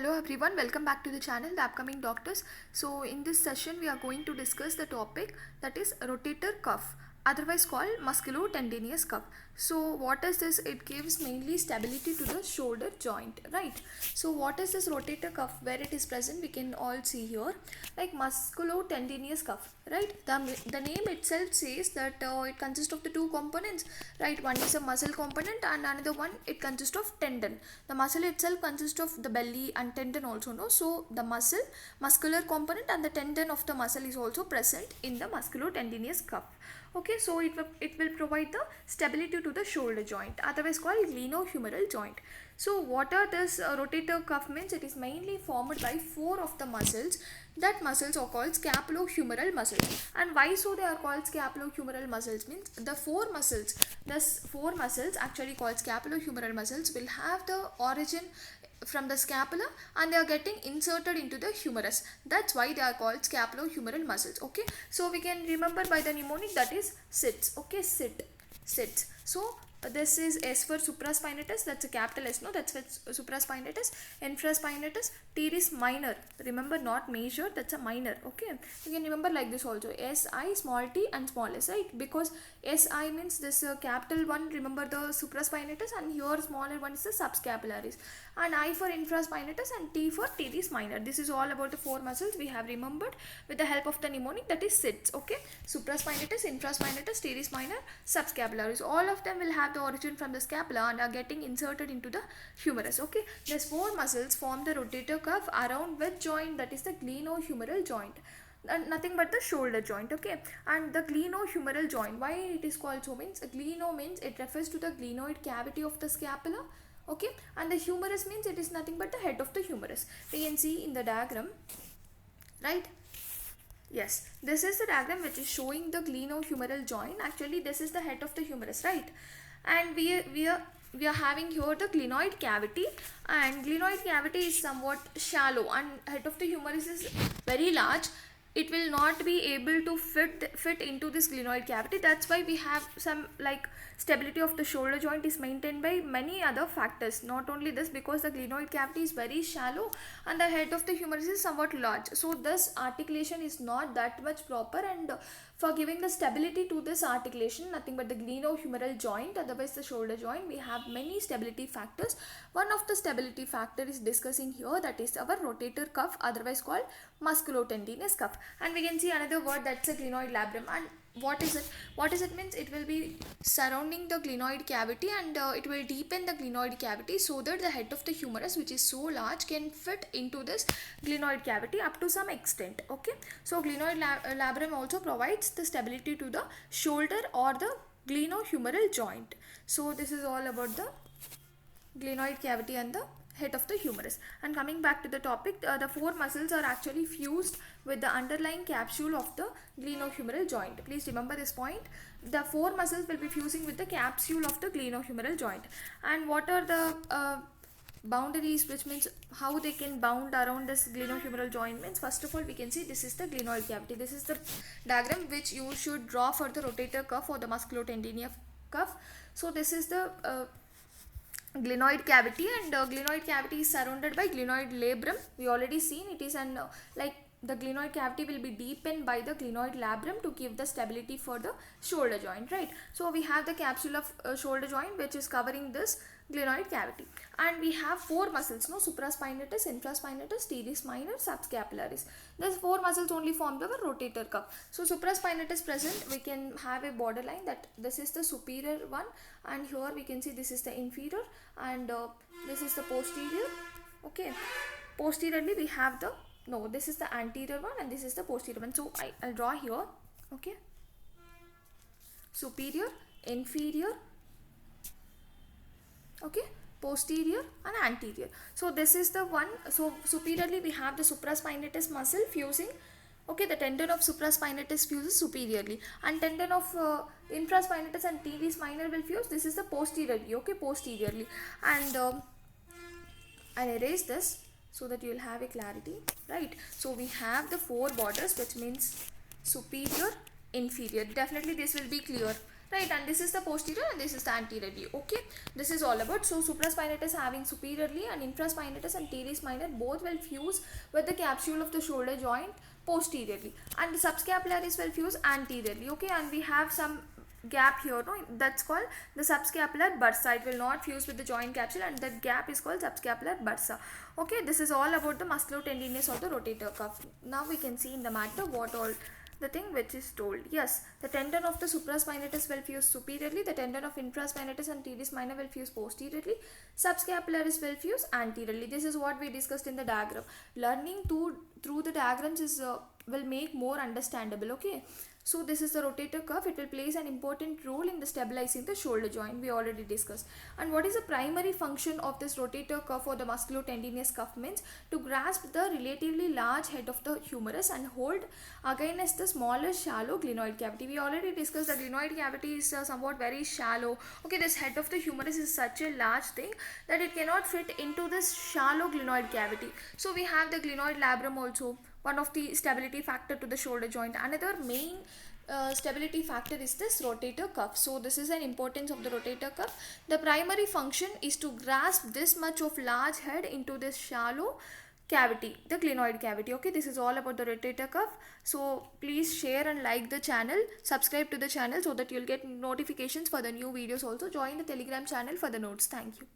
Hello everyone, welcome back to the channel, The Upcoming Doctors. So in this session we are going to discuss the topic that is rotator cuff, otherwise called musculotendinous cuff. So what is this? It gives mainly stability to the shoulder joint, right? So what is this rotator cuff? Where it is present we can all see here, like musculotendinous cuff, right? The name itself says that it consists of the two components, right? One is a muscle component and another one it consists of tendon. The muscle itself consists of the belly and tendon also, no? So the muscular component and the tendon of the muscle is also present in the musculotendinous cuff. Okay, so it will provide the stability to the shoulder joint, otherwise called glenohumeral joint. So what are this rotator cuff means? It is mainly formed by four of the muscles. That muscles are called scapulohumeral muscles. And why so they are called scapulohumeral muscles means the four muscles actually called scapulohumeral muscles will have the origin from the scapula and they are getting inserted into the humerus. That's why they are called scapulohumeral muscles. Okay, so we can remember by the mnemonic that is sits. Okay, sits. So this is S for supraspinatus, that's a capital S, no, that's for supraspinatus. Infraspinatus, teres minor, remember not major, that's a minor. Okay, you can remember like this also, SI, small t and small s, right? Because SI means this capital one, remember the supraspinatus, and here smaller one is the subscapularis, and I for infraspinatus and T for teres minor. This is all about the four muscles we have remembered with the help of the mnemonic that is sits. Okay, supraspinatus, infraspinatus, teres minor, subscapularis, all of them will have the origin from the scapula and are getting inserted into the humerus. Okay, these four muscles form the rotator cuff around which joint, that is the glenohumeral joint, and nothing but the shoulder joint. Okay, and the glenohumeral joint, why it is called so means gleno means it refers to the glenoid cavity of the scapula. Okay, and the humerus means it is nothing but the head of the humerus. We can see in the diagram, right? Yes, this is the diagram which is showing the glenohumeral joint. Actually this is the head of the humerus, right? And we are having here the glenoid cavity, and glenoid cavity is somewhat shallow and head of the humerus is very large. It will not be able to fit into this glenoid cavity. That's why we have some like stability of the shoulder joint is maintained by many other factors. Not only this, because the glenoid cavity is very shallow and the head of the humerus is somewhat large, so this articulation is not that much proper, and for giving the stability to this articulation, nothing but the glenohumeral joint, otherwise the shoulder joint, we have many stability factors. One of the stability factor is discussing here, that is our rotator cuff, otherwise called musculotendinous cuff. And we can see another word, that's a glenoid labrum. And what is it means? It will be surrounding the glenoid cavity and it will deepen the glenoid cavity so that the head of the humerus, which is so large, can fit into this glenoid cavity up to some extent. Okay, so glenoid labrum also provides the stability to the shoulder or the glenohumeral joint. So this is all about the glenoid cavity and the head of the humerus. And coming back to the topic, the four muscles are actually fused with the underlying capsule of the glenohumeral joint. Please remember this point. The four muscles will be fusing with the capsule of the glenohumeral joint. And what are the boundaries, which means how they can bound around this glenohumeral joint means, first of all we can see this is the glenoid cavity. This is the diagram which you should draw for the rotator cuff or the musculotendinous cuff. So this is the glenoid cavity, and glenoid cavity is surrounded by glenoid labrum. We already seen it is an like the glenoid cavity will be deepened by the glenoid labrum to give the stability for the shoulder joint, right? So we have the capsule of shoulder joint which is covering this glenoid cavity, and we have four muscles, no, supraspinatus, infraspinatus, teres minor, subscapularis. These four muscles only form the rotator cuff. So supraspinatus present, we can have a borderline that this is the superior one, and here we can see this is the inferior, and this is the posterior. Okay, posteriorly we have the, no, this is the anterior one and this is the posterior one. So I'll draw here. Okay, superior, inferior, okay, posterior and anterior. So this is the one. So superiorly we have the supraspinatus muscle fusing. Okay, the tendon of supraspinatus fuses superiorly, and tendon of infraspinatus and teres minor will fuse. This is the posteriorly. Okay, posteriorly, and I'll erase this so that you will have a clarity, right? So we have the four borders, which means superior, inferior. Definitely this will be clear. right? And this is the posterior and this is the anteriorly. Okay, this is all about. So supraspinatus having superiorly and infraspinatus and teres minor both will fuse with the capsule of the shoulder joint posteriorly, and the subscapularis will fuse anteriorly. Okay, and we have some gap here, no, that's called the subscapular bursa. It will not fuse with the joint capsule, and that gap is called subscapular bursa. Okay, this is all about the musculotendinous or the rotator cuff. Now we can see in the matter what all the thing which is told. Yes, the tendon of the supraspinatus will fuse superiorly, the tendon of infraspinatus and teres minor will fuse posteriorly, subscapularis will fuse anteriorly. This is what we discussed in the diagram. Learning through the diagrams is will make more understandable. Okay, so this is the rotator cuff. It will plays an important role in the stabilizing the shoulder joint. We already discussed. And what is the primary function of this rotator cuff or the musculotendinous cuff means? To grasp the relatively large head of the humerus and hold against the smaller shallow glenoid cavity. We already discussed that glenoid cavity is somewhat very shallow. Okay, this head of the humerus is such a large thing that it cannot fit into this shallow glenoid cavity. So we have the glenoid labrum also, one of the stability factor to the shoulder joint. Another main stability factor is this rotator cuff. So this is an importance of the rotator cuff. The primary function is to grasp this much of large head into this shallow cavity, the glenoid cavity. Okay, this is all about the rotator cuff. So please share and like the channel, subscribe to the channel so that you'll get notifications for the new videos. Also join the Telegram channel for the notes. Thank you.